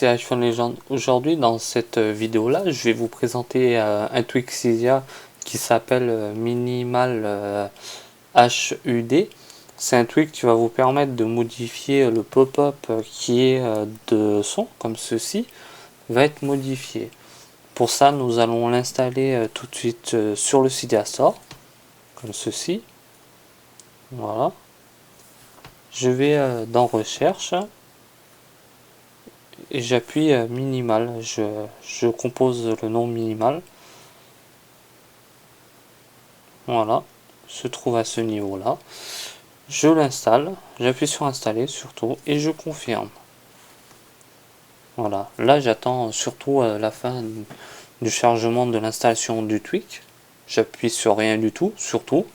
c'est iPhone Legend. Aujourd'hui, dans cette vidéo-là, je vais vous présenter un tweak Cydia qui s'appelle Minimal HUD. C'est un tweak qui va vous permettre de modifier le pop-up qui est de son, comme ceci, va être modifié. Pour ça, nous allons l'installer tout de suite sur le Cydia Store, comme ceci. Voilà. Je vais dans Recherche. Et j'appuie minimal, je compose le nom minimal. Voilà, se trouve à ce niveau là. Je l'installe, j'appuie sur installer surtout et je confirme. Voilà, là j'attends surtout la fin du chargement de l'installation du tweak. J'appuie sur rien du tout, surtout.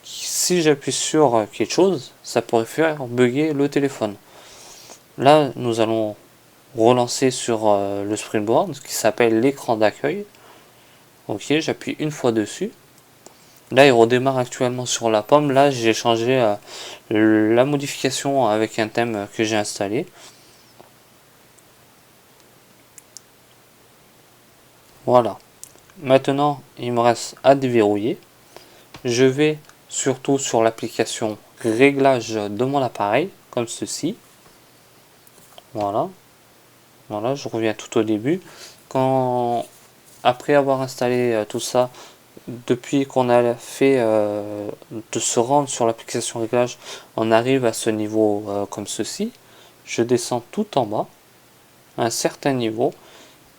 Si j'appuie sur quelque chose, ça pourrait faire bugger le téléphone. Là nous allons relancer sur le Springboard qui s'appelle l'écran d'accueil. Ok, j'appuie une fois dessus. Là il redémarre actuellement sur la pomme. Là j'ai changé la modification avec un thème que j'ai installé. Voilà. Maintenant il me reste à déverrouiller. Je vais surtout sur l'application réglage de mon appareil, comme ceci. Voilà. Voilà, je reviens tout au début. Après avoir installé tout ça, depuis qu'on a fait de se rendre sur l'application réglage, on arrive à ce niveau comme ceci. Je descends tout en bas, à un certain niveau.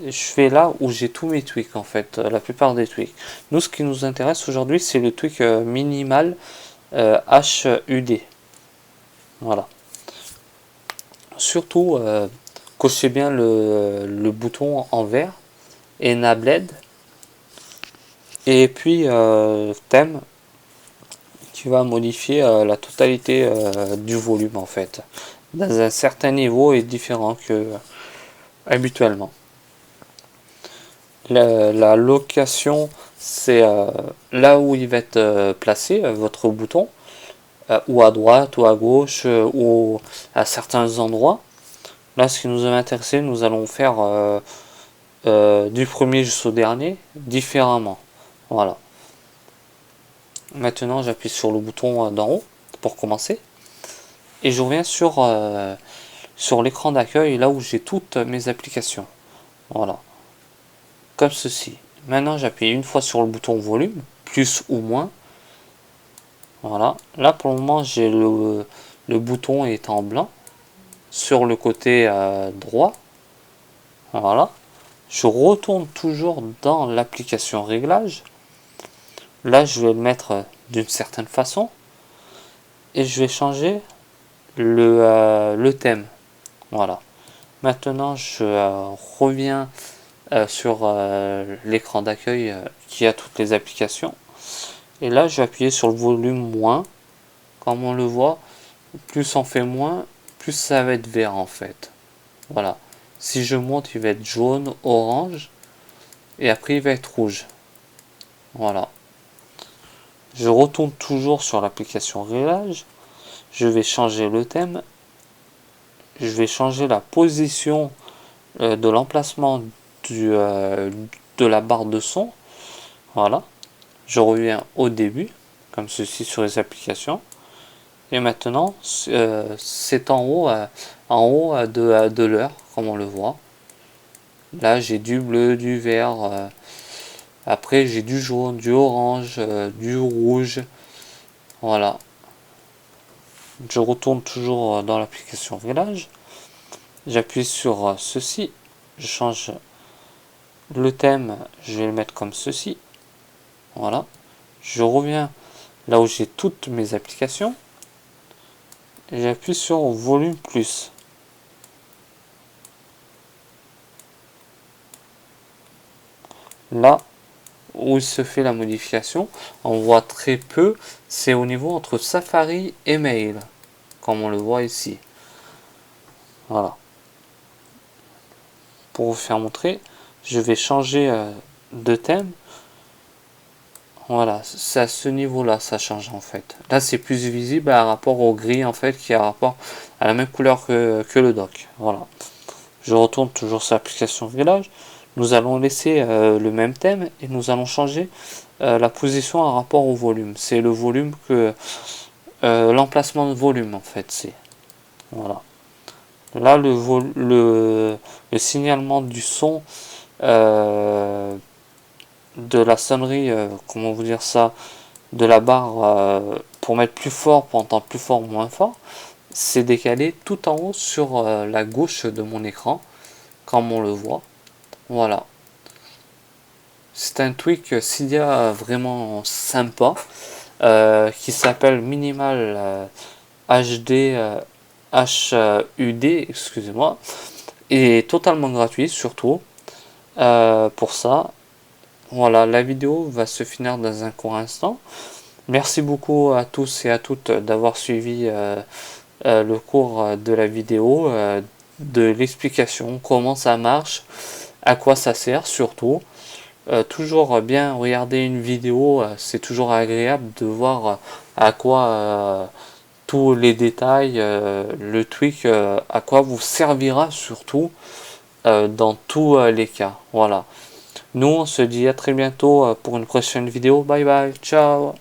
Et je fais là où j'ai tous mes tweaks en fait, la plupart des tweaks. Nous, ce qui nous intéresse aujourd'hui, c'est le tweak minimal HUD. Voilà. Surtout, cochez bien le bouton en vert, Enabled. Et puis thème qui va modifier la totalité du volume en fait. Dans un certain niveau est différent que habituellement. La location, c'est là où il va être placé votre bouton, ou à droite ou à gauche ou à certains endroits. Là, ce qui nous a intéressé, nous allons faire du premier jusqu'au dernier différemment. Voilà. Maintenant, j'appuie sur le bouton d'en haut pour commencer. Et je reviens sur l'écran d'accueil, là où j'ai toutes mes applications. Voilà. Comme ceci. Maintenant, j'appuie une fois sur le bouton volume, plus ou moins. Voilà. Là, pour le moment, j'ai le bouton est en blanc sur le côté droit. Voilà. Je retourne toujours dans l'application réglage. Là, je vais le mettre d'une certaine façon. Et je vais changer le thème. Voilà. Maintenant, je reviens sur l'écran d'accueil qui a toutes les applications. Et là, je vais appuyer sur le volume moins. Comme on le voit, plus on fait moins, plus ça va être vert en fait. Voilà. Si je monte, il va être jaune, orange. Et après, il va être rouge. Voilà. Je retourne toujours sur l'application réglage. Je vais changer le thème. Je vais changer la position de l'emplacement de la barre de son. Voilà. Je reviens au début, comme ceci sur les applications. Et maintenant, c'est en haut de l'heure, comme on le voit. Là, j'ai du bleu, du vert. Après, j'ai du jaune, du orange, du rouge. Voilà. Je retourne toujours dans l'application réglage. J'appuie sur ceci. Je change le thème. Je vais le mettre comme ceci. Voilà. Je reviens là où j'ai toutes mes applications. Et j'appuie sur volume plus. Là où il se fait la modification, on voit très peu, c'est au niveau entre Safari et Mail, comme on le voit ici. Voilà. Pour vous faire montrer, je vais changer de thème. Voilà, c'est à ce niveau-là, ça change en fait. Là, c'est plus visible par rapport au gris en fait, qui a rapport à la même couleur que le dock. Voilà. Je retourne toujours sur l'application réglage. Nous allons laisser le même thème et nous allons changer la position en rapport au volume. C'est le volume que l'emplacement de volume en fait. C'est voilà. Là le signalement du son de la sonnerie, comment vous dire ça, de la barre pour mettre plus fort, pour entendre plus fort ou moins fort, c'est décalé tout en haut sur la gauche de mon écran, comme on le voit. Voilà. C'est un tweak Cydia vraiment sympa qui s'appelle Minimal HD HUD, excusez-moi, et totalement gratuit surtout pour ça. Voilà, la vidéo va se finir dans un court instant. Merci beaucoup à tous et à toutes d'avoir suivi le cours de la vidéo, de l'explication, comment ça marche, à quoi ça sert surtout. Toujours bien regarder une vidéo, c'est toujours agréable de voir à quoi tous les détails, le tweak, à quoi vous servira surtout dans tous les cas. Voilà. Nous, on se dit à très bientôt pour une prochaine vidéo. Bye bye, ciao.